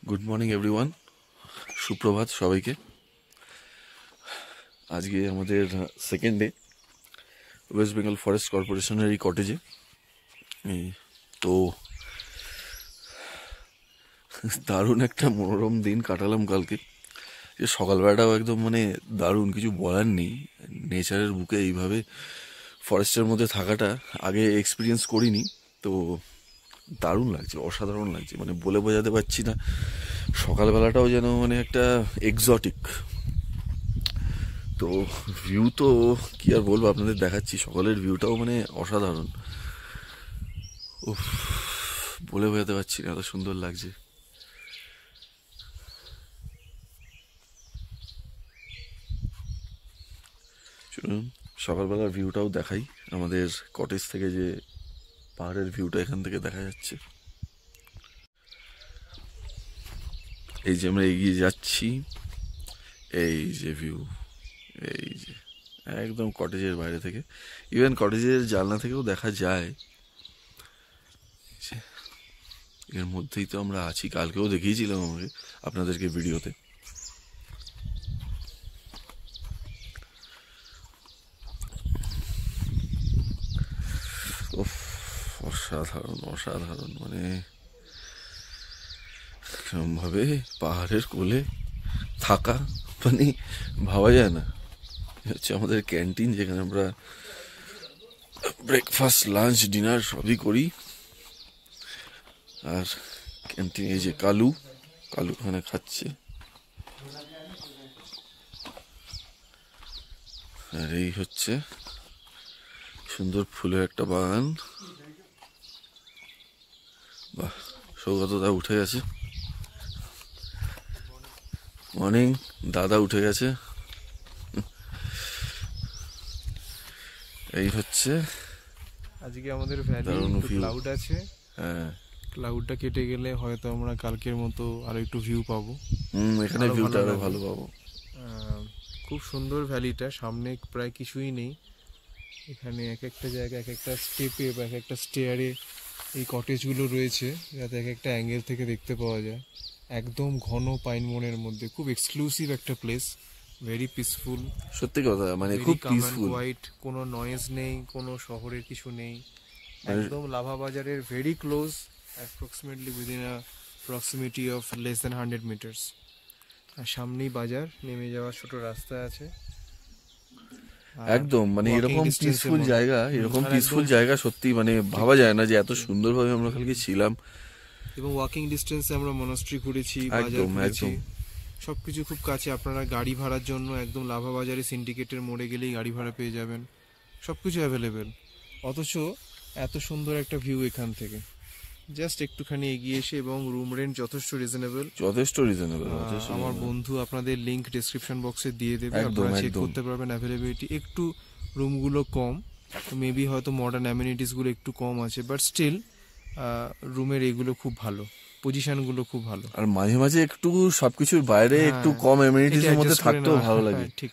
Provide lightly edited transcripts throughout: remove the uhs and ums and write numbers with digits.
Good morning everyone, সুপ্রভাত সবাইকে। আজকে আমাদের second day West Bengal forest কর্পোরেশনের এই কটেজে। তো দারুণ একটা মনোরম দিন কাটালাম কালকে। সকালবেলাটাও একদম দারুণ, কিছু বলার নেই। নেচারের বুকে এইভাবে ফরেস্টের মধ্যে থাকাটা আগে এক্সপিরিয়েন্স করিনি, তো দারুণ লাগছে, অসাধারণ লাগছে, বলে বোঝাতে পারছি না। সকালবেলাটাও যেন একটা এক্সোটিক। তো ভিউ তো কি আর বলবো, আপনাদের দেখাচ্ছি সকালের ভিউটাও অসাধারণ। উফ, বলে বোঝাতে পারছি না, এত সুন্দর লাগছে। চলুন সকালবেলার ভিউটাও দেখাই। আমাদের কটেজ থেকে যে পাহাড়ের ভিউটা এখান থেকে দেখা যাচ্ছে। এই যে আমরা এগিয়ে যাচ্ছি, এই যে ভিউ, এই যে একদম কটেজের বাইরে থেকে, ইভেন কটেজের জানলা থেকেও দেখা যায়। এর মধ্যেই তো আমরা আছি, কালকেও দেখিয়েছিলাম আমাকে আপনাদেরকে ভিডিওতে। অসাধারণ অসাধারণ, ভাবে পাহাড়ের কোলে থাকা ভাবা যায় না। হচ্ছে আমাদের ক্যান্টিন, যেখানে আমরা ব্রেকফাস্ট, লাঞ্চ, ডিনার সবই করি। আর ক্যান্টিন, এই যে কালু ওখানে খাচ্ছে। আর এই হচ্ছে সুন্দর ফুলের একটা বাগান। বাহ, সৌগতদা উঠে গেছে। মর্নিং, দাদা উঠে গেছে। এই হচ্ছে আজকে আমাদের ভ্যালি ক্লাউড আছে। হ্যাঁ, ক্লাউডটা কেটে গেলে হয়তো আমরা কালকের মতো আরো একটু ভিউ পাবো। এখানে ভিউটা আরো ভালো পাবো। খুব সুন্দর ভ্যালিটা, সামনে প্রায় কিছুই নেই। এখানে এক একটা জায়গা, এক একটা স্টেপে বা এক একটা স্টেয়ারে এই কটেজগুলো রয়েছে, যাতে এক একটা অ্যাঙ্গেল থেকে দেখতে পাওয়া যায়। একদম ঘন পাইন বনের মধ্যে, খুব এক্সক্লুসিভ একটা প্লেস, ভেরি পিসফুল। সত্যি কথা, খুব পিসফুল। হোয়াইট, কোনো নয়েজ নেই, কোনো শহরের কিছু নেই। একদম লাভা বাজারের very close, approximately within a proximity of less than 100 meters. আর সামনেই বাজার, নেমে যাওয়ার ছোট রাস্তা আছে। একদম এরকম পিসফুল জায়গা সত্যি ভাবা যায় না যে এত সুন্দরভাবে আমরা কালকে ছিলাম। এবং ওয়াকিং ডিস্টেন্সে আমরা মনাস্ট্রি ঘুরেছি, বাজার ঘুরেছি, সবকিছু খুব কাছে। আপনারা গাড়ি ভাড়ার জন্য একদম লাভা বাজারে সিন্ডিকেটের মোড়ে গেলেই গাড়ি ভাড়া পেয়ে যাবেন, সবকিছু অ্যাভেলেবেল। অথচ এত সুন্দর একটা ভিউ এখান থেকে, জাস্ট একটুখানি এগিয়ে এসে। এবং রুম রেন্ট যথেষ্ট রিজনেবল। আমার বন্ধু আপনাদের লিংক ডেসক্রিপশন বক্সে দিয়ে দেবে, আপনারা চেক করতে পারবেন অ্যাভেলেবিলিটি। একটু রুমগুলো কম, মেবি হয়তো মডার্ন অ্যামিনিটিসগুলো একটু কম আছে, বাট স্টিল রুমের এগুলো খুব ভালো, পজিশনগুলো খুব ভালো। আর মাঝে মাঝে একটু সবকিছুর বাইরে একটু কম অ্যামিনিটিসের মধ্যে থাকতেও ভালো লাগে। ঠিক,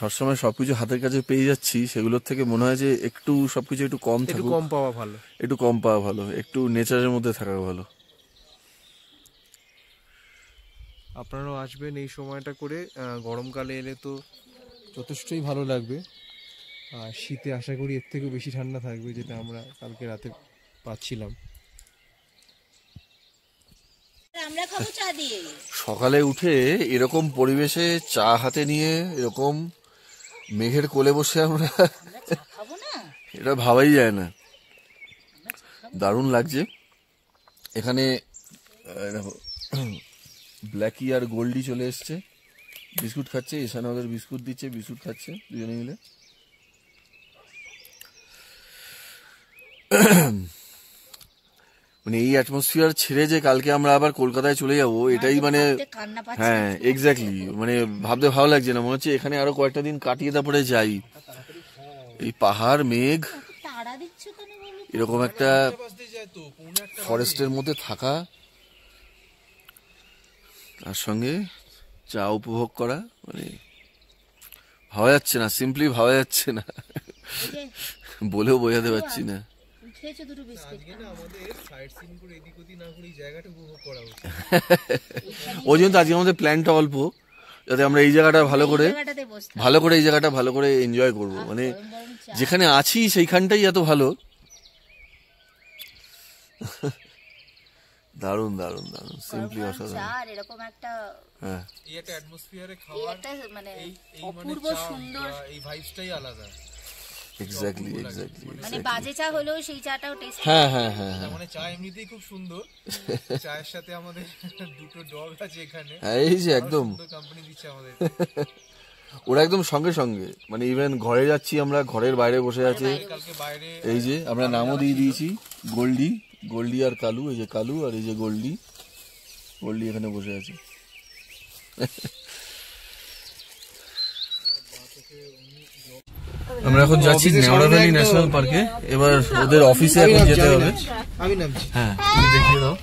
সবসময় সবকিছু হাতের কাছে পেয়ে যাচ্ছি, সেগুলোর থেকে মনে হয় যে একটু সবকিছু একটু কম থাকুক, একটু কম পাওয়া ভালো, একটু নেচারের মধ্যে থাকা ভালো। আপনারাও আসবেন এই সময়টা করে। গরমকালে এলে তো যথেষ্টই ভালো লাগবে, আর শীতে আশা করি এর থেকেও বেশি ঠান্ডা থাকবে, যেটা আমরা কালকে রাতে পাচ্ছিলাম। সকালে উঠে এরকম পরিবেশে চা হাতে নিয়ে এরকম মেঘের কোলে বসে আমরা এটা ভাবাই যায় না, দারুণ লাগছে। এখানে ব্ল্যাকি আর গোল্ডি চলে এসছে, বিস্কুট খাচ্ছে। এখানে ওদের বিস্কুট দিচ্ছে, বিস্কুট খাচ্ছে দুজনে মিলে। এই অ্যাটমসফিয়ার ছেড়ে যে কালকে আমরা আবার কলকাতায় চলে যাবো, এটাই হ্যাঁ এক্স্যাক্টলি, ভাবতে ভালো লাগছে না, মনে হচ্ছে এখানে আরো কয়েকটা দিন কাটিয়ে তারপরে যাই। এই পাহাড়, মেঘ, এরকম একটা ফরেস্টের মধ্যে থাকা, তার সঙ্গে চা উপভোগ করা, ভাবা যাচ্ছে না, সিম্পলি ভাবা যাচ্ছে না, বলেও বোঝাতে পারছি না। খেয়েছো দুটো বিস্কিট? আজকে না আমাদের সাইড সিন করে এদিক ওদিক না করে এই জায়গাটা উপভোগ করা উচিত। ওই জন্য তো আজকে আমাদের প্ল্যানটা অল্প, যাতে আমরা এই জায়গাটা ভালো করে এই জায়গাটা ভালো করে এনজয় করবো। মানে যেখানে আছি সেইখানটাই এত ভালো। দারুণ দারুণ দারুণ, সিম্পলি অসাধারণ। এরকম একটা এই একটা অ্যাটমসফিয়ারে খাওয়ার মানে এই অপূর্ব সুন্দর, এই ভাইবসটাই আলাদা। এক্স্যাক্টলি মানে বাজে চা হলেও সেই চাটাও টেস্ট। হ্যাঁ হ্যাঁ হ্যাঁ, মানে চা এমনিতেই খুব সুন্দর, চায়ের সাথে আমাদের দুটো ডগ আছে এখানে, এই যে একদম কোম্পানি দিচ্ছে আমাদের। ওরা একদম সঙ্গে সঙ্গে, মানে ইভেন ঘরে যাচ্ছি আমরা, ঘরের বাইরে বসে আছে। এই যে আমরা নামও দিয়ে দিয়েছি, গোল্ডি আর কালু। এই যে কালু আর এই যে গোল্ডি এখানে বসে আছে। আমরা এখন যাচ্ছি নেওড়া ভ্যালি ন্যাশনাল পার্কে। এবার ওদের অফিসে এখন যেতে হবে। আমি নামছি। হ্যাঁ, তুমি দেখিয়ে দাও।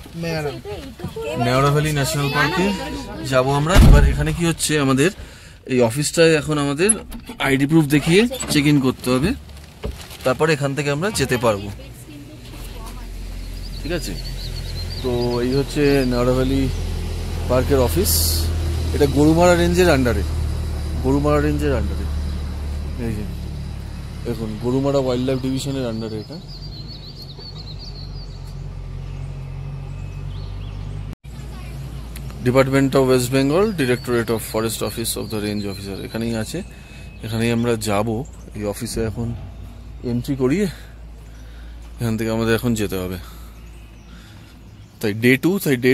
নেওড়া ভ্যালি ন্যাশনাল পার্কে যাব আমরা। এবার এখানে কি হচ্ছে, আমাদের এই অফিসটায় এখন আমাদের আইডি প্রুফ দেখিয়ে চেক ইন করতে হবে, তারপর এখান থেকে আমরা যেতে পারবো। ঠিক আছে, তো এই হচ্ছে নেওড়া ভ্যালি পার্কের অফিস। এটা গরুমারা রেঞ্জের আন্ডারে। এই যে দেখুন, গরুমারা ওয়াইল্ড লাইফ ডিভিশনের আন্ডারে এটা। Department of West Bengal, directorate of forest office of the range officer এখানেই আছে। এখানেই আমরা যাব। এই অফিসে এখন এন্ট্রি করিয়ে এখান থেকে আমাদের এখন যেতে হবে। তাই ডে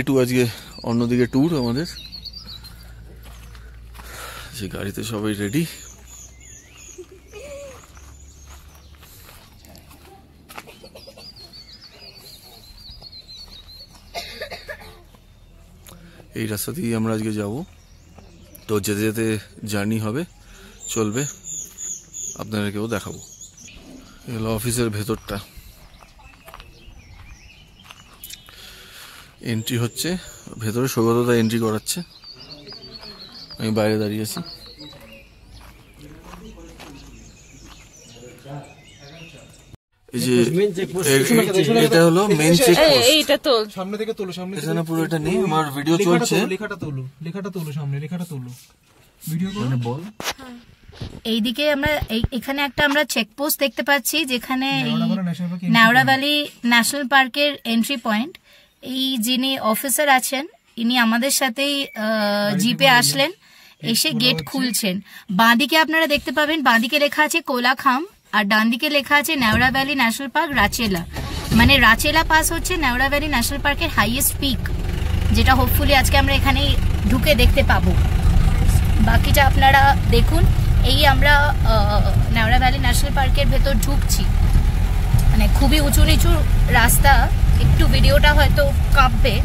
টু আজকে অন্যদিকে ট্যুর আমাদের। যে গাড়িতে সবাই রেডি। এই রাস্তা দিয়েই আমরা আজকে যাব। তো যেতে যেতে জার্নি হবে, চলবে, আপনাদেরকেও দেখাবো। এগুলো অফিসের ভেতরটা। এন্ট্রি হচ্ছে ভেতরে, সৌগতদা এন্ট্রি করাচ্ছে, আমি বাইরে দাঁড়িয়ে আছি। এই যে এটা হলো মেইন চেকপোস্ট। এইটা তো সামনে থেকে তোলো, সামনে এখানে পুরো এটা নেই, আমার ভিডিও চলছে। লেখাটা তোলো, সামনে লেখাটা তোলো, ভিডিও করো। মানে বল, এইদিকে আমরা এখানে একটা আমরা চেকপোস্ট দেখতে পাচ্ছি, যেখানে নেওড়া ভ্যালি ন্যাশনাল পার্কের এন্ট্রি পয়েন্ট। এই যিনি অফিসার আছেন, ইনি আমাদের সাথেই জিপে আসলেন, এসে গেট খুলছেন। বাঁদিকে আপনারা দেখতে পাবেন, বাঁদিকে লেখা আছে কোলাখাম, আর ডান দিকে লেখা আছে নেওড়া ভ্যালি ন্যাশনাল পার্ক রাচেলা। মানে রাচেলা পাস হচ্ছে নেওড়া ভ্যালি ন্যাশনাল পার্কের হাইয়েস্ট পিক, যেটা হোপফুলি আজকে আমরা এখানে ঢুকে দেখতে পাবো। বাকিটা আপনারা দেখুন। এই আমরা নেওড়া ভ্যালি ন্যাশনাল পার্কের ভেতর ঢুকছি। মানে খুবই উঁচু নিচু রাস্তা, একটু ভিডিওটা হয়তো কাঁপবে,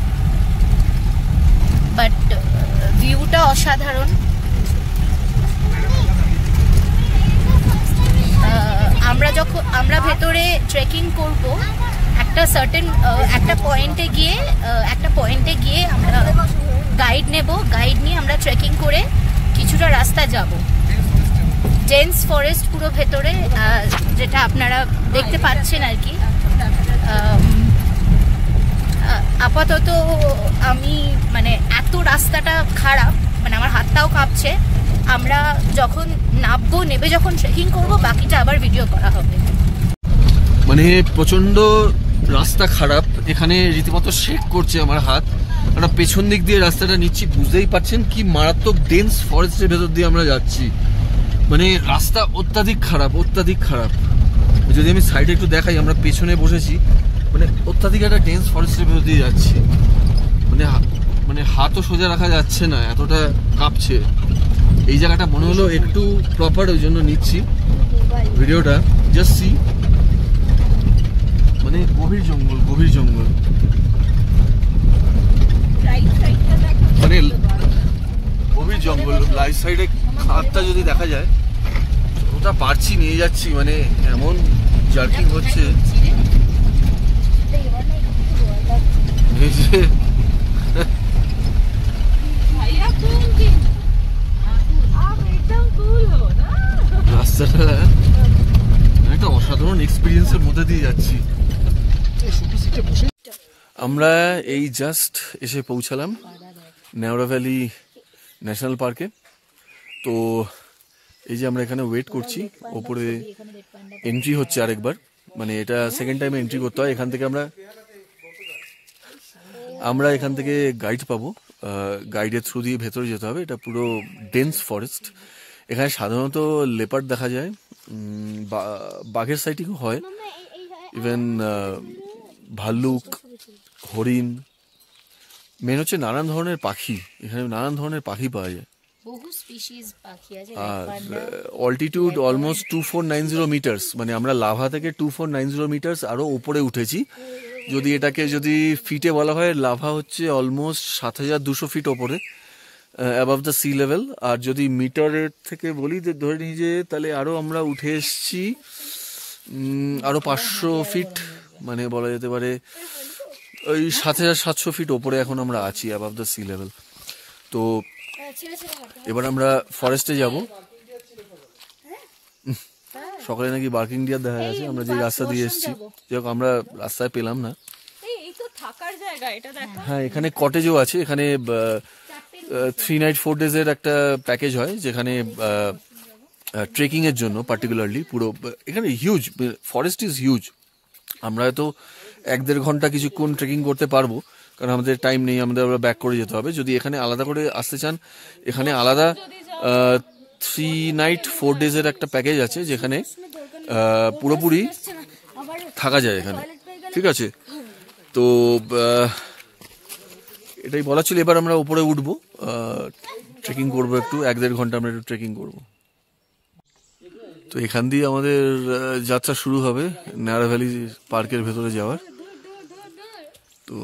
বাট ভিউটা অসাধারণ। আমরা ভেতরে ট্রেকিং করব, একটা সার্টেন একটা পয়েন্টে গিয়ে আমরা গাইড নেব। গাইড নিয়ে আমরা ট্রেকিং করে কিছুটা রাস্তা যাব। ডেন্স ফরেস্ট পুরো ভেতরে, যেটা আপনারা দেখতে পাচ্ছেন আর কি। আপাতত আমি মানে এত রাস্তাটা খারাপ, মানে আমার হাতটাও কাঁপছে। আমরা যখন নামবো, নেবে যখন ট্রেকিং করবো, বাকিটা আবার ভিডিও করা হবে। মানে প্রচন্ড রাস্তা খারাপ, এখানে রীতিমতো শেক করছে আমার হাত। আমরা পেছন দিক দিয়ে রাস্তাটা নিচ্ছি, বুঝতেই পারছেন কি মারাত্মক ডেন্স ফরেস্টের ভেতর দিয়ে আমরা যাচ্ছি। মানে রাস্তা অত্যাধিক খারাপ। যদি আমি সাইডে একটু দেখাই, আমরা পেছনে বসেছি, মানে অত্যাধিক একটা ডেন্স ফরেস্টের ভেতর দিয়ে যাচ্ছি। মানে হাতও সোজা রাখা যাচ্ছে না, এতটা কাঁপছে। এই জায়গাটা মনে হলো একটু প্রপার, ওই জন্য নিচ্ছি ভিডিওটা। জাস্ট সি, মানে গভীর জঙ্গল, মানে গভীর জঙ্গল। রাইট সাইডে খাতটা যদি দেখা যায়, ওটা পারছি, নিয়ে যাচ্ছি, মানে এমন জার্কিং হচ্ছে। রাস্তাটা একটা অসাধারণ এক্সপিরিয়েন্সের মধ্যে দিয়ে যাচ্ছি। আমরা এই জাস্ট এসে পৌঁছালাম নেওড়া ভ্যালি ন্যাশনাল পার্কে। তো এই যে আমরা এখানে ওয়েট করছি, ওপরে এন্ট্রি হচ্ছে আরেকবার, মানে এটা সেকেন্ড টাইমে এন্ট্রি করতে হয়। এখান থেকে আমরা এখান থেকে গাইড পাবো, গাইডের থ্রু দিয়ে ভেতরে যেতে হবে। এটা পুরো ডেন্স ফরেস্ট। এখানে সাধারণত লেপার্ড দেখা যায়, বাঘের সাইটিংও হয়, ইভেন ভাল্লুক, হরিণ, মেন হচ্ছে নানান ধরনের পাখি। এখানে নানান ধরনের পাখি পাওয়া যায়। বহু স্পিসিস পাখি আছে। আর অল্টিটিউড অলমোস্ট 2490 মিটার্স, মানে আমরা লাভা থেকে 2490 মিটার্স আরো উপরে উঠেছি। যদি এটাকে যদি ফিটে বলা হয়, লাভা হচ্ছে অলমোস্ট 7200 ফিট ওপরে, অ্যাবাভ দ্য সি লেভেল। আর যদি মিটারের থেকে বলি, ধরে নিই যে তাহলে আরো আমরা উঠে এসছি আরো 500 ফিট, মানে বলা যেতে পারে ওই 7700 ফিট ওপরে এখন আমরা আছি, অ্যাবাভ দ্য সি লেভেল। তো এবার আমরা ফরেস্টে যাব। সকালে নাকি বার্কিং ডিয়ার দেখা গেছে, আমরা যে রাস্তা দিয়ে এসেছি, যাই আমরা রাস্তায় পেলাম না। হ্যাঁ, এখানে কটেজও আছে। এখানে 3 নাইট 4 ডেজের একটা প্যাকেজ হয়, যেখানে ট্রেকিং এর জন্য পার্টিকুলারলি পুরো এখানে হিউজ ফরেস্ট ইজ হিউজ। আমরা হয়তো 1-1.5 ঘন্টা কিছুক্ষণ ট্রেকিং করতে পারবো, কারণ আমাদের টাইম নেই, আমাদের আবার ব্যাক করে যেতে হবে। যদি এখানে আলাদা করে আসতে চান, এখানে আলাদা 3 নাইট 4 ডেজের একটা প্যাকেজ আছে, যেখানে পুরোপুরি থাকা যায় এখানে, ঠিক আছে। তো এটাই বলা ছিল। এবার আমরা উপরে উঠবো, ট্রেকিং করবো একটু, 1-1.5 ঘন্টা আমরা একটু ট্রেকিং করবো। তো এখান দিয়ে আমাদের যাত্রা শুরু হবে নেওড়া ভ্যালি পার্কের ভেতরে যাওয়ার। তো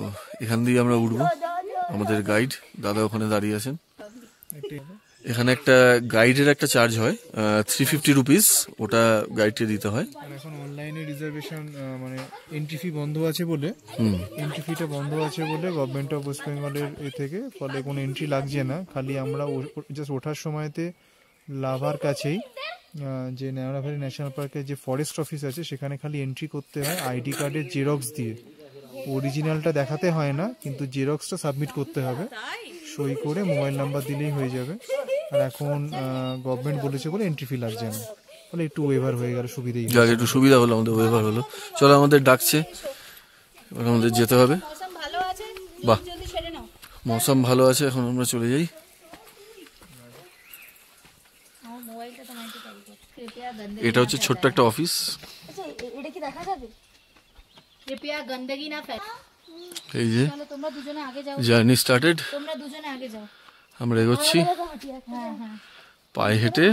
এখান দিয়ে আমরা উঠবো। আমাদের গাইড দাদা ওখানে দাঁড়িয়ে আছেন। এখানে একটা গাইডের একটা চার্জ হয় 350 রুপিস, ওটা গাইডকে দিতে হয়। এখন অনলাইনে রিজার্ভেশন, মানে এন্ট্রি ফি বন্ধ আছে বলে, এন্ট্রি ফিটা বন্ধ আছে বলে গভর্নমেন্ট অফ ওয়েস্ট বেঙ্গলের থেকে, ফলে কোনো এন্ট্রি লাগছে না। খালি আমরা জাস্ট ওঠার সময়তে লাভার কাছেই যে নেওড়া ভ্যালি ন্যাশনাল পার্কের যে ফরেস্ট অফিস আছে, সেখানে খালি এন্ট্রি করতে হয় আইডি কার্ডের জেরক্স দিয়ে। অরিজিনালটা দেখাতে হয় না, কিন্তু জেরক্সটা সাবমিট করতে হবে, সই করে মোবাইল নাম্বার দিলেই হয়ে যাবে। আর এখন গভর্নমেন্ট বলেছে বলে এন্ট্রি ফি লাগছে না, ফলে একটু ওয়েভার হয়ে গেল, সুবিধাই যাক, একটু সুবিধা হলো, আমাদের ওয়েভার হলো। চলো, আমাদের ডাকছে, এবার আমাদের যেতে হবে। বাহ, মৌসুম ভালো আছে, এখন আমরা চলে যাই। এটা হচ্ছে ছোট্ট একটা অফিস। এই যে জার্নি স্টার্টেড, আমরা এগোচ্ছি পায়ে হেঁটে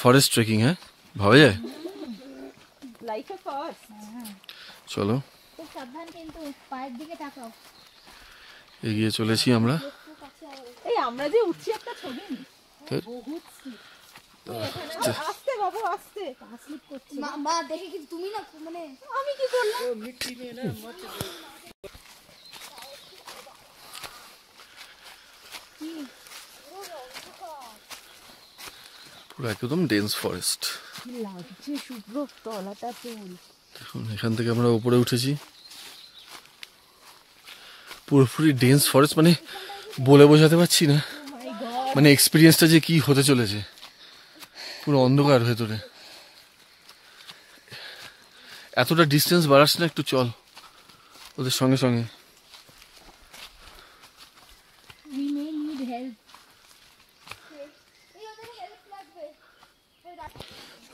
ফরেস্ট ট্রেকিং। হ্যাঁ, ভাবা যায়। চলো, এগিয়ে চলেছি আমরা। আমরা যে উঠছি একটা ছবি, আস্তে বাবু আস্তে, মা দেখে কি তুমি না, মানে আমি কি করলাম? পুরো একদম ডেন্স ফরেস্ট লাগছে শুভ্র, তলাটা দেখুন। এখান থেকে আমরা উপরে উঠেছি, পুরোপুরি ডেন্স ফরেস্ট, মানে বলে বোঝাতে পারছি না, মানে এক্সপিরিয়েন্সটা যে কি হতে চলেছে। পুরো অন্ধকার ভেতরে। এতটা ডিস্টেন্স বাড়াস না, একটু চল ওদের সঙ্গে সঙ্গে।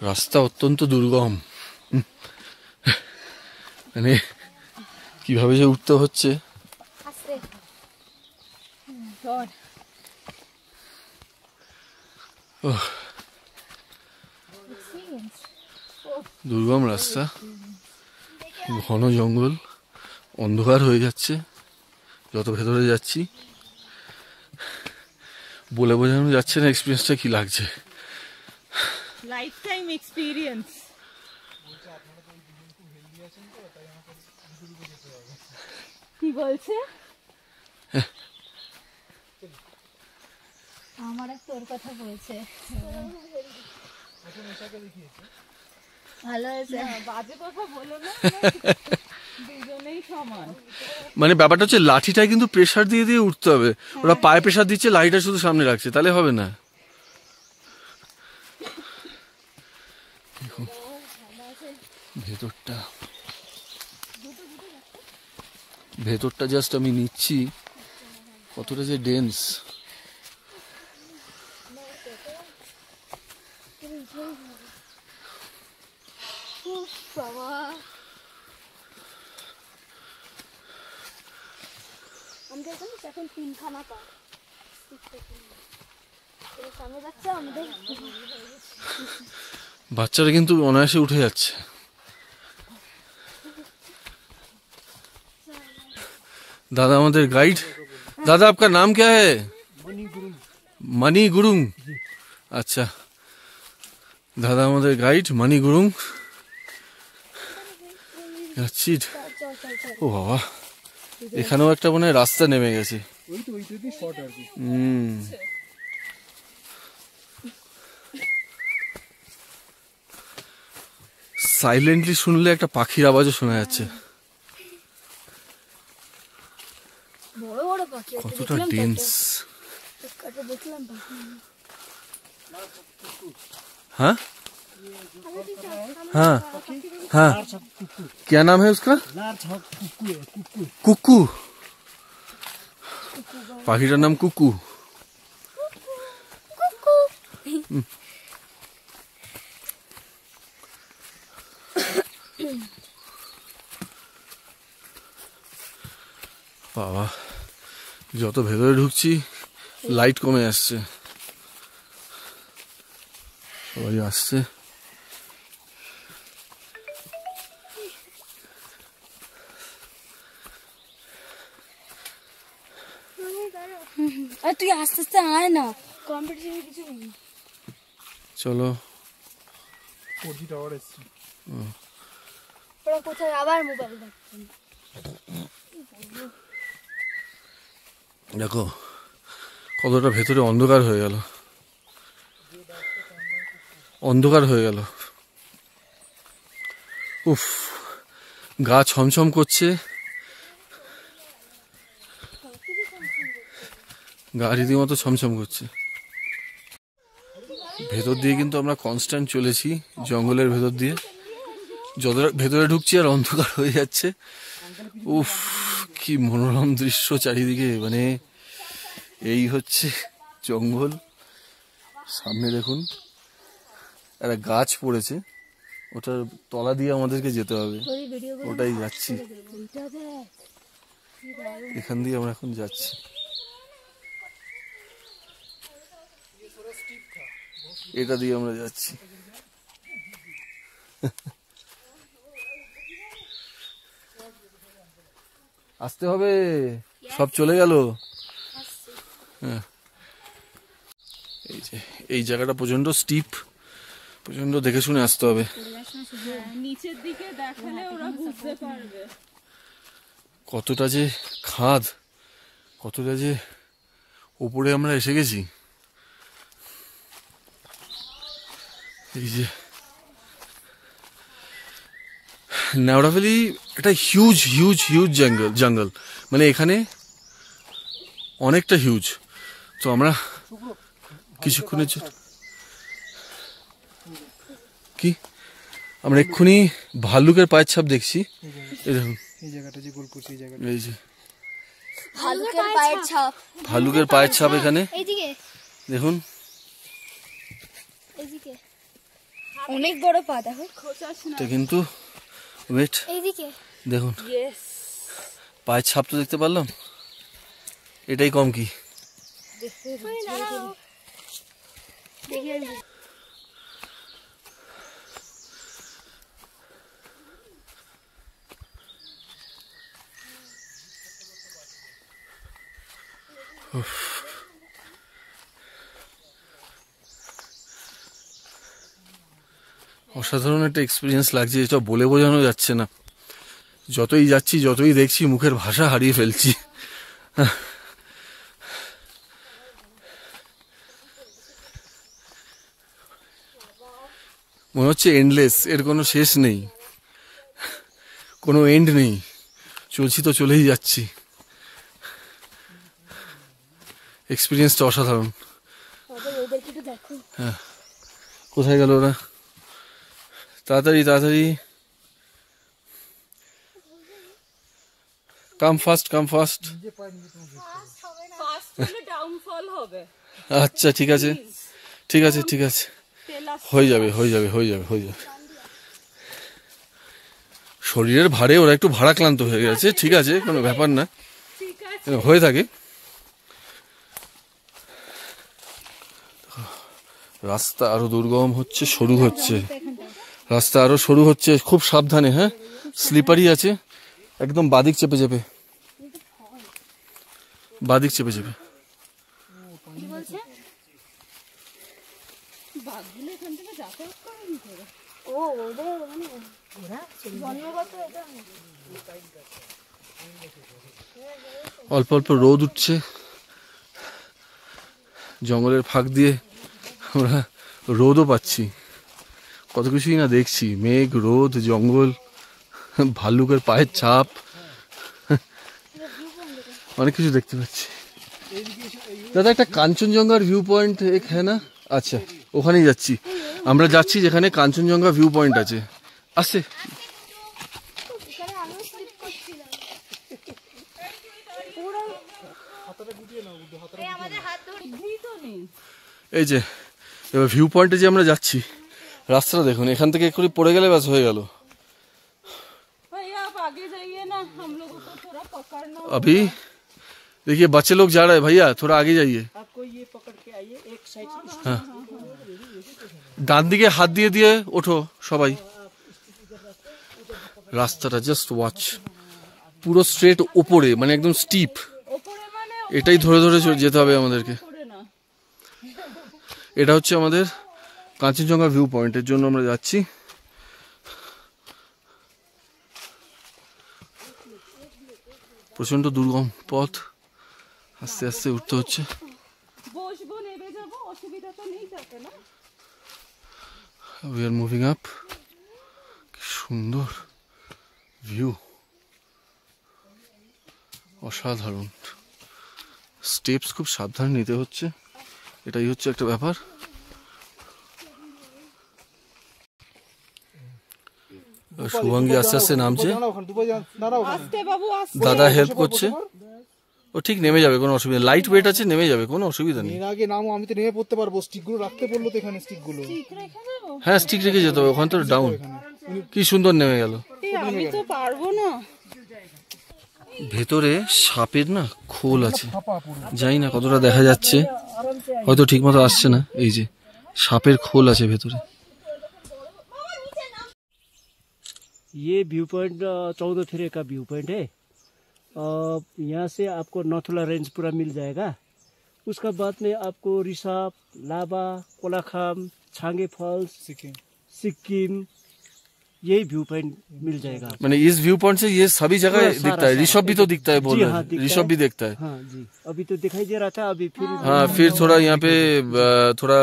রাস্তা অত্যন্ত দুর্গম, মানে কিভাবে যে উঠতে হচ্ছে। দুর্গম রাস্তা, ঘন জঙ্গল, অন্ধকার হয়ে যাচ্ছে যত ভেতরে যাচ্ছি। বলে বোঝানো যাচ্ছে না এক্সপিরিয়েন্সটা কি লাগছে। Life time experience. কি বলছে? আমার এক তোর কথা বলছে, ভালো হয়েছে। বাজে কথা বলো না। মানে ব্যাপারটা হচ্ছে লাঠিটায় কিন্তু প্রেসার দিয়ে দিয়ে উঠতে হবে, ওরা পায়ে প্রেসার দিচ্ছে, লাঠিটা শুধু সামনে রাখছে, তাহলে হবে না। ভেতরটা ভেতরটা জাস্ট আমি নিচ্ছি কতটা যে ডেন্স। বাবা আমাদের এখানে এখন 3খানা পা সামনে যাচ্ছে আমাদের। বাচ্চারা কিন্তু অনায়াসে উঠে যাচ্ছে। दादा हमारे गाइड। दादा आपका नाम क्या है? मनी गुरुंग। अच्छा दादा हमारे गाइड मनी गुरुंग। যাচ্ছি। ও বাবা এখানেও একটা মনে রাস্তা নেমে গেছে। সাইলেন্টলি শুনলে একটা পাখির আওয়াজও শোনা যাচ্ছে। বড় বড় পাখি কতটা ডেন্স। দেখলাম हाँ हाँ हाँ क्या नाम है उसका? कुक्कू। पाखिटार नाम कुक्कू। বাবা যত ভেতরে ঢুকছি লাইট কমে আসছে, সবাই আসছে। আরে তুই আস্তে আস্তে আয় না, কম্পিটিশনে কিছু নেই। চলো ওরা কোথায় আবার মোবাইল দেখছেন। দেখো কতটা ভেতরে অন্ধকার হয়ে গেল, অন্ধকার হয়ে গেল। উফ গা ছমছম করছে, গা রীতিমতো ছমছম করছে। ভেতর দিয়ে কিন্তু আমরা কনস্ট্যান্ট চলেছি জঙ্গলের ভেতর দিয়ে, যত ভেতরে ঢুকছি আর অন্ধকার হয়ে যাচ্ছে। উফ কি মনোরম দৃশ্য চারিদিকে, মানে এই হচ্ছে জঙ্গল। সামনে দেখুন একটা গাছ পড়েছে, ওটার তলা দিয়ে আমাদেরকে যেতে হবে, ওটাই যাচ্ছি, এখান দিয়ে আমরা এখন যাচ্ছি। এটা দিয়ে আমরা যাচ্ছি। আসতে হবে, সব চলে গেল। হ্যাঁ এই যে এই জায়গাটা প্রচন্ড স্টিপ, প্রচন্ড দেখে শুনে আসতে হবে। নিচের দিকে দেখালে ওরা বুঝতে পারবে কতটা যে খাদ, কতটা যে উপরে আমরা এসে গেছি। এই যে নেওড়া ভ্যালি একটা হিউজ হিউজ হিউজ জঙ্গল, মানে এখানে অনেকটা হিউজ। তো আমরা কিছুক্ষণের জন্য কি আমরা এক্ষুনি ভাল্লুকের পায়ের ছাপ দেখছি। এই দেখুন এই জায়গাটা যে গোল করছে, এই জায়গাটা এই যে ভালুকের পায়ের ছাপ, ভাল্লুকের পায়ের ছাপ এখানে এইদিকে দেখুন, এইদিকে অনেক বড় পা দেখো। এটা কিন্তু ওয়েট এইদিকে দেখুন পায়ের ছাপ তো দেখতে পারলাম, এটাই কম কি। অসাধারণ একটা এক্সপিরিয়েন্স লাগছে, এটা বলে বোঝানো যাচ্ছে না। যতই যাচ্ছি যতই দেখছি মুখের ভাষা হারিয়ে ফেলছি। মনে হচ্ছে এন্ডলেস, এর কোনো শেষ নেই, কোনো এন্ড নেই। চলছি তো চলেই যাচ্ছি। এক্সপিরিয়েন্সটা অসাধারণ। হ্যাঁ, কোথায় গেল ওরা? তাড়াতাড়ি তাড়াতাড়ি, কাম ফাস্ট কাম ফাস্ট। ফাস্ট হলে ডাউনফল হবে। আচ্ছা ঠিক আছে ঠিক আছে ঠিক আছে, হয়ে যাবে হয়ে যাবে হয়ে যাবে হয়ে যাবে। শরীরের ভারে ওরা একটু ভারাক্লান্ত হয়ে গেছে, ঠিক আছে, কোনো ব্যাপার না, হয়ে থাকে। রাস্তা আরো দুর্গম হচ্ছে, সরু হচ্ছে, রাস্তা আরো সরু হচ্ছে, খুব সাবধানে। হ্যাঁ, স্লিপারি আছে, একদম বাদিক চেপে চেপে, বাদিক চেপে চেপে। অল্প অল্প রোদ উঠছে, জঙ্গলের ফাঁক দিয়ে আমরা রোদও পাচ্ছি, কত কিছুই না দেখছি, মেঘ, রোদ, জঙ্গল, ভাল্লুকের পায়ের ছাপ, অনেক কিছু দেখতে পাচ্ছি। দাদা একটা কাঞ্চনজঙ্ঘার ভিউ পয়েন্ট এক হ্যাঁ না? আচ্ছা, ওখানেই যাচ্ছি আমরা, যাচ্ছি যেখানে কাঞ্চনজঙ্ঘা ভিউ পয়েন্ট আছে। আসছে এই যে, এবার ভিউ পয়েন্টে যে আমরা যাচ্ছি, রাস্তাটা দেখুন, এখান থেকে একটু পড়ে গেলে ব্যাস হয়ে গেল। अभी देखिए बच्चे लोग जा रहे हैं, भैया थोड़ा आगे जाइए। आपको ये पकड़ के आइए, एक साइड हाँ, ডান দিকে হাত দিয়ে দিয়ে ওঠো সবাই। রাস্তাটা জাস্ট ওয়াচ, পুরো স্ট্রেট ওপরে, মানে একদম স্টিপ, এটাই ধরে ধরে যেতে হবে আমাদেরকে। এটা হচ্ছে আমাদের কাঞ্চনজঙ্ঘা ভিউ পয়েন্টের জন্য আমরা যাচ্ছি। প্রচন্ড দুর্গম পথ, আস্তে আস্তে উঠতে হচ্ছে। We are moving up. কি সুন্দর ভিউ, অসাধারণ। স্টেপস খুব সাবধানে নিতে হচ্ছে, এটাই হচ্ছে একটা ব্যাপার। শুভাঙ্গী আস্তে আস্তে নামছে, দাদা হেল্প করছে, ও ঠিক নেমে যাবে, কোনো অসুবিধা, লাইট ওয়েট আছে, নেমে যাবে, কোনো অসুবিধা নেই। এর আগে নামো, আমি তো নেমে পড়তে পারবো, স্টিকগুলো রাখতে বললো তো এখানে, স্টিকগুলো। হ্যাঁ, স্টিক রেখে যেতে হবে, ওখানে তো ডাউন। কি সুন্দর নেমে গেল। আমি তো পারবো না। ভেতরে সাপের না খোল আছে, জানি না কতটা দেখা যাচ্ছে, হয়তো ঠিক মতো আসছে না। এই যে সাপের খোল আছে ভেতরে। ये व्यू पॉइंट 14 फेरे का व्यू पॉइंट है। यहाँ से आपको नथुला रेंज पूरा मिल जाएगा। उसका बाद में आपको रिसाप, लाबा, कोलाखाम, छांगे फॉल्स, सिक्किम, यही व्यू पॉइंट मिल जाएगा। मैंने इस व्यू पॉइंट से ये सभी जगह दिखता है, ऋषभ भी तो दिखता है, बोल जी रहे हाँ, हैं, दिखता ऋषभ है। भी देखता है। हाँ जी, अभी तो दिखाई दे रहा था, अभी फिर हाँ, फिर थोड़ा यहाँ पे थोड़ा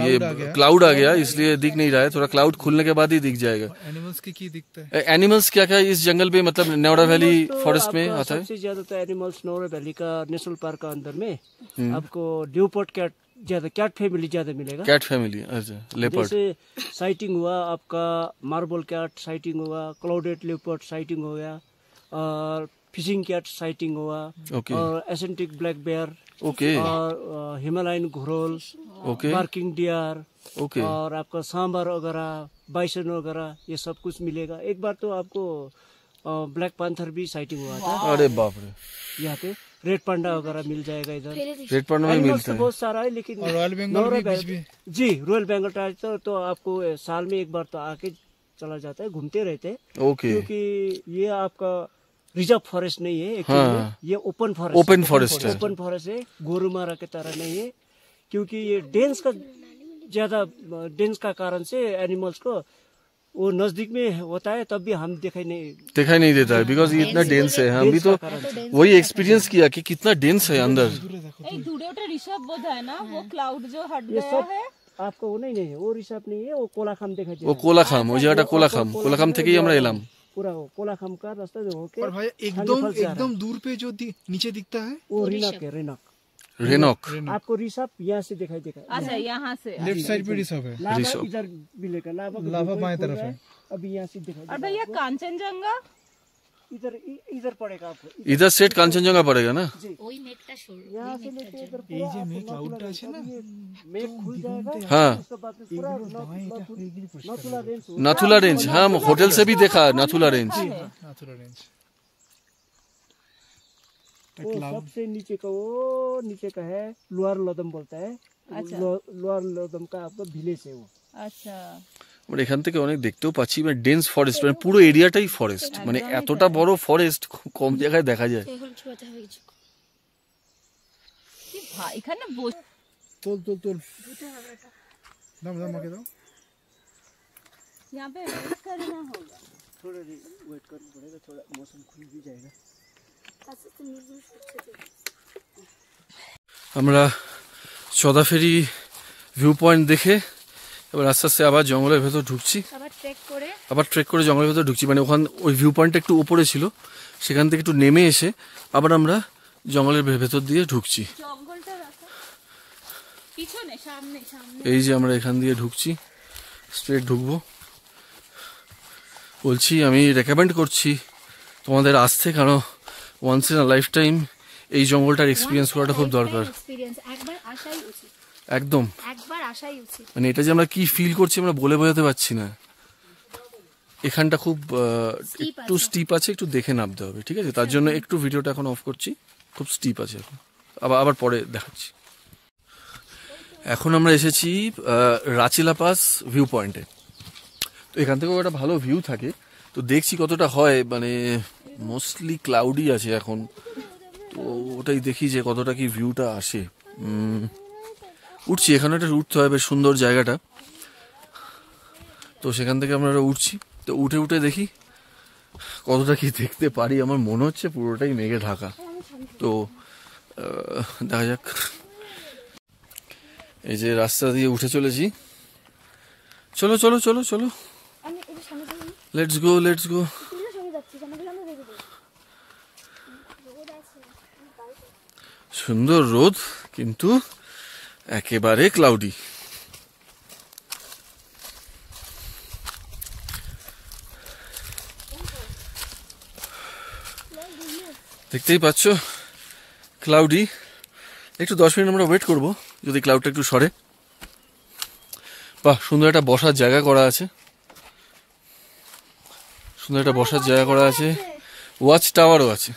ये क्लाउड आ गया, इसलिए दिख नहीं रहा है, थोड़ा क्लाउड खुलने के बाद ही दिख जाएगा। एनिमल्स की दिखता है? एनिमल्स क्या क्या इस जंगल पे, मतलब नेवड़ा वैली तो फॉरेस्ट में आपका आता है? सबसे ज्यादा तो एनिमल्स नौरा वैली का नेशनल पार्क का अंदर में आपको ड्यूपोर्ट कैट ज्यादा, कैट फैमिली ज्यादा मिलेगा। कैट फैमिली, अच्छा, लेपर्ड। जैसे साइटिंग हुआ आपका मार्बल कैट साइटिंग हुआ, क्लाउडेड लेपर्ड साइटिंग हो गया, और फिशिंग कैट साइटिंग हुआ, ओके और एसेंटिक ब्लैक बेयर, ओके और हिमालयन घोरल, ओके पार्किंग डियर, ओके और आपका सांबर वगैरह, बाइसन वगैरह, ये सब कुछ मिलेगा। एक बार तो आपको ब्लैक पैंथर भी साइटिंग हुआ था अरे बाप रे, यहाँ पे। रेड पांडा वगैरह मिल जाएगा इधर। रेड पांडा में एनिमल्स मिलता तो है। बहुत सारा है, लेकिन रॉयल बंगाल नौरा भी बीच वैली- में? जी, रॉयल बंगाल टाइगर तो आपको साल में एक बार तो आके चला जाता है, घूमते रहते हैं, ओके, क्योंकि ये आपका रिजर्व फॉरेस्ट नहीं है actually, हाँ। ये ओपन फॉरेस्ट, ओपन फॉरेस्ट है। ओपन फॉरेस्ट है, गोरुमारा की तरह नहीं है, क्योंकि ये डेंस का ज्यादा, डेंस का कारण से एनिमल्स को वो नजदीक में होता है, तब भी हम दिखाई नहीं देता है, बिकॉज ये इतना डेंस है। हम भी तो वही एक्सपीरियंस किया कि कितना डेंस है अंदर। एक दूरे ওটা ঋষভ বোধ है ना, वो क्लाउड जो हट ये गया सब है। आपको वो नहीं है, वो रिसर्व नहीं है, वो कोलाखाम दिखाई ও কোলাখাম, ওই জায়গাটা কোলাখাম, কোলাখাম থেকেই আমরা এলাম। पूरा वो कोलाखाम का रास्ता जो होके और भाई एकदम दूर पे जो नीचे दिखता है वो रिनक है, रेनॉक। आपको रिसप यहाँ से दिखाई देगा। अच्छा यहाँ से लेफ्ट साइड पे रिसप है, लावा इधर मिलेगा, लावा बाएं तरफ है। अभी यहाँ से दिखाई और भैया कांचनजंगा इधर पड़ेगा आपको, इधर सेट कांचनजंगा पड़ेगा ना। ওই মেঘটা সরু यहाँ से लेके इधर এই যে মেঘ ক্লাউডটা আছে না, मेघ खुल जाएगा। हाँ उसके बाद में पूरा नथुला रेंज नाथुला रेंज, हाँ होटल से भी देखा नाथुला रेंज। नाथुला रेंज। वो सबसे नीचे का, वो नीचे का है लोअर लदम बोलता है। अच्छा। लोअर लदम का आपका विलेज है वो। আচ্ছা মানে এখান থেকে অনেক দেখতেও পাচ্ছি, মানে ডেন্স ফরেস্ট, মানে পুরো এরিয়াটাই ফরেস্ট, মানে এতটা বড় ফরেস্ট খুব কম জায়গায় দেখা যায়। ভাই এখানে বস- তোল দাম আমাকে দাও। यहाँ पे रेस्ट करना होगा। थोड़ा वेट करना पड़ेगा, थोड़ा मौसम खुल भी जाएगा। আমরা চদাফেরি ভিউ পয়েন্ট দেখে এবার আস্তে আস্তে আবার জঙ্গলের ভেতর ঢুকছি, আবার ট্রেক করে জঙ্গলের ভেতর ঢুকছি। মানে ওখান ওই ভিউ পয়েন্টটা একটু উপরে ছিল, সেখান থেকে একটু নেমে এসে আবার আমরা জঙ্গলের ভেতর দিয়ে ঢুকছি। জঙ্গলটা রাখা পিছনে সামনে সামনে এই যে আমরা এখান দিয়ে ঢুকছি, স্ট্রেট ঢুকবো। বলছি আমি রেকমেন্ড করছি তোমাদের আসতে, কারণ once in a lifetime এই জঙ্গলটার এক্সপিরিয়েন্স করাটা খুব দরকার। একবার আসাই উচিত, একদম, একবার আসাই উচিত। মানে এটা যে আমরা কি ফিল করছি আমরা বলে বোঝাতে পারছি না। এখানটা খুব একটু স্টিপ আছে, একটু দেখে নামতে হবে, ঠিক আছে? তার জন্য একটু ভিডিওটা এখন অফ করছি, খুব স্টিপ আছে এখন, আবার পরে দেখাচ্ছি। এখন আমরা এসেছি রাচিলা পাস ভিউ পয়েন্টে। তো এখান থেকেও একটা ভালো ভিউ থাকে, তো দেখছি কতটা হয়। মানে মোস্টলি ক্লাউডি আছে এখন, তো ওটাই দেখি যে কতটা কি ভিউটা আসে। উঠছি, এখানে একটা উঠতে হয়, বেশ সুন্দর জায়গাটা। তো সেখান থেকে আমরা উঠছি, তো উঠে দেখি কতটা কি দেখতে পারি। আমার মনে হচ্ছে পুরোটাই মেঘে ঢাকা, তো দেখা যাক। এই যে রাস্তা দিয়ে উঠে চলেছি, চলো চলো চলো চলো, লেটস গো লেটস গো। সুন্দর রোদ, কিন্তু একেবারে ক্লাউডি। দেখতেই পাচ্ছ ক্লাউডি। একটু 10 মিনিট আমরা ওয়েট করব, যদি ক্লাউডটা একটু সরে। বাহ, সুন্দর একটা বসার জায়গা করা আছে, সুন্দর একটা বসার জায়গা করা আছে। ওয়াচ টাওয়ারও আছে,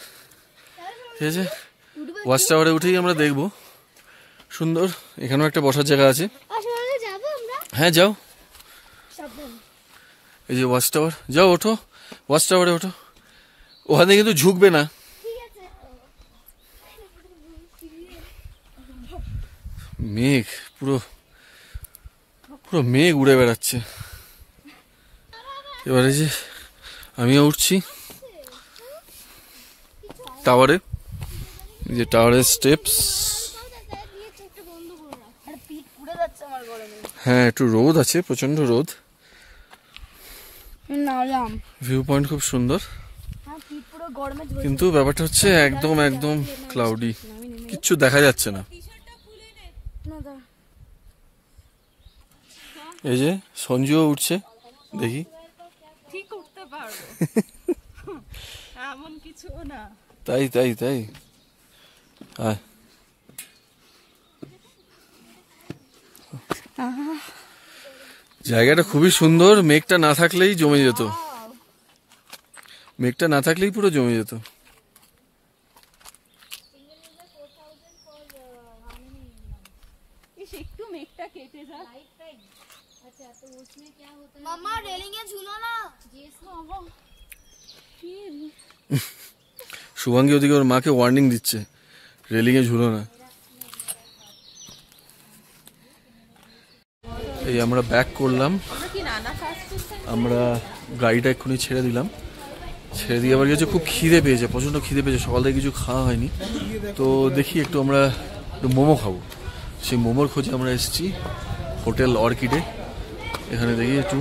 ঠিক আছে? ওয়াচ টাওয়ারে উঠেই আমরা দেখবো, সুন্দর। এখানেও একটা বসার জায়গা আছে। হ্যাঁ যাও, এই যে ওয়াচ টাওয়ার, যাও ওঠো, ওয়াচ টাওয়ারে ওঠো। ওখানে কিন্তু ঝুঁকবে না। মেঘ, পুরো পুরো মেঘ উড়ে বেড়াচ্ছে। এবারে যে আমিও উঠছি টাওয়ারে, এই যে টাওয়ারের স্টেপস। হ্যাঁ, একটু রোদ আছে, প্রচন্ড রোদ। ভিউ পয়েন্ট খুব সুন্দর, কিন্তু ব্যাপারটা হচ্ছে একদম একদম ক্লাউডি, কিচ্ছু দেখা যাচ্ছে না। এই যে সঞ্জুও উঠছে, দেখি ঠিক উঠতে পারবো এমন কিছু না। তাই তাই তাই আয়। জায়গাটা খুবই সুন্দর, মেঘটা না থাকলেই জমে যেত, মেঘটা না থাকলেই পুরো জমে যেত। একটু মেঘটা কেটে যায়। মামা রেলিং এ ঝুলো না। শুভাঙ্গী ওদিকে ওর মাকে ওয়ার্নিং দিচ্ছে, রেলিং এ ঝুলো না। এই আমরা ব্যাক করলাম, আমরা গাড়িটা এক্ষুনি ছেড়ে দিলাম। ছেড়ে দিয়ে আবার গেছে, খুব খিদে পেয়েছে, প্রচণ্ড খিদে পেয়েছে, সকাল থেকে কিছু খাওয়া হয়নি। তো দেখি একটু আমরা একটু মোমো খাবো, সেই মোমোর খোঁজে আমরা এসেছি হোটেল অর্কিডে। এখানে দেখি একটু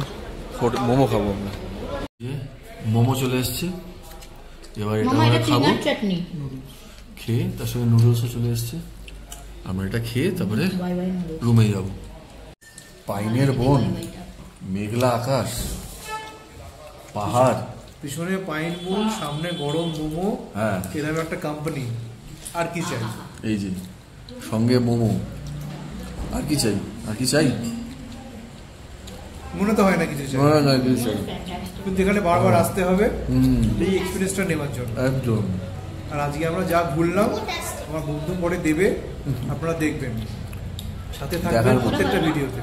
মোমো খাবো আমরা। মোমো চলে এসছে, এবার এটা মামা আমরা এটা খাবো। পিনাট চাটনি। খেয়ে তার সঙ্গে নুডলসও চলে এসছে। আমরা এটা খেয়ে তারপরে বাই বাই নুডলস। রুমে যাব। পাইনের বন, মেঘলা আকাশ, পাহাড়, পিছনে পাইন বন, সামনে গরম মোমো, হ্যাঁ এরকম একটা কোম্পানি, আর কি চাই? এই যে সঙ্গে মোমো, আর কি চাই? আর কি চাই? মনে তো হয় না কিছু চাই, না কিছু চাই। কিন্তু এখানে বারবার আসতে হবে এই এক্সপিরিয়েন্সটা নেওয়ার জন্য। একদম। আর আজকে আমরা যা ঘুরলাম আমার বন্ধু পরে দেবে, আপনারা দেখবেন, সাথে থাকবেন দেখার মতো। প্রত্যেকটা ভিডিওতে।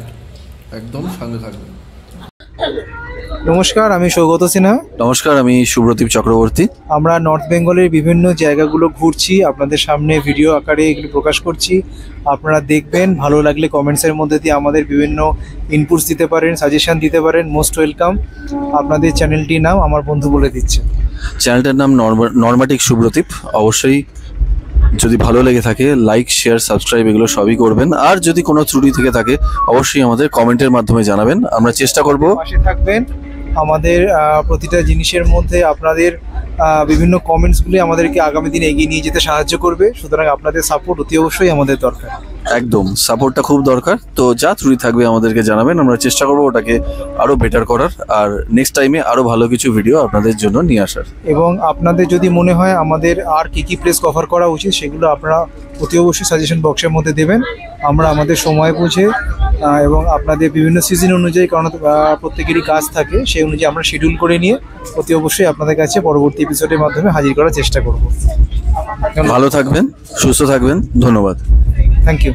একদম সঙ্গে থাকবেন। নমস্কার, আমি সৌগত সিনহা। নমস্কার, আমি সুব্রদীপ চক্রবর্তী। আমরা নর্থ বেঙ্গলের বিভিন্ন জায়গাগুলো ঘুরছি, আপনাদের সামনে ভিডিও আকারে এগুলো প্রকাশ করছি। আপনারা দেখবেন, ভালো লাগলে কমেন্টসের মধ্যে দিয়ে আমাদের বিভিন্ন ইনপুটস দিতে পারেন, সাজেশন দিতে পারেন। Most welcome. আপনাদের চ্যানেলটির নাম আমার বন্ধু বলে দিচ্ছে। চ্যানেলটার নাম নর্মাটিক সুব্রদীপ। অবশ্যই যদি ভালো লেগে থাকে লাইক, শেয়ার, সাবস্ক্রাইব এগুলো সবই করবেন। আর যদি কোনো ত্রুটি থেকে থাকে অবশ্যই আমাদের কমেন্টের মাধ্যমে জানাবেন, আমরা চেষ্টা করব। পাশে থাকবেন। আমাদের প্রতিটা জিনিসের মধ্যে আপনাদের বিভিন্ন কমেন্টসগুলি আমাদেরকে আগামী দিনে এগিয়ে নিয়ে যেতে সাহায্য করবে। সুতরাং আপনাদের সাপোর্ট অতি অবশ্যই আমাদের দরকার। একদম, সাপোর্টটা খুব দরকার। তো যা ত্রুটি থাকবে আমাদেরকে জানাবেন, আমরা চেষ্টা করব ওটাকে আরো বেটার করার, আর নেক্সট টাইমে আরো ভালো কিছু ভিডিও আপনাদের জন্য নিয়ে আসার। এবং আপনাদের যদি মনে হয় আমাদের আর কি কি প্লেস কভার করা উচিত, সেগুলো আপনারা অতি অবশ্যই সাজেশন বক্সের মধ্যে দেবেন। আমরা আমাদের সময় বুঝে এবং আপনাদের বিভিন্ন সিজন অনুযায়ী, কারণ প্রত্যেকেরই কাজ থাকে, সেই অনুযায়ী আমরা শিডিউল করে নিয়ে অতি অবশ্যই আপনাদের কাছে পরবর্তী এপিসোডের মাধ্যমে হাজির করার চেষ্টা করব। ভালো থাকবেন, সুস্থ থাকবেন, ধন্যবাদ। Thank you.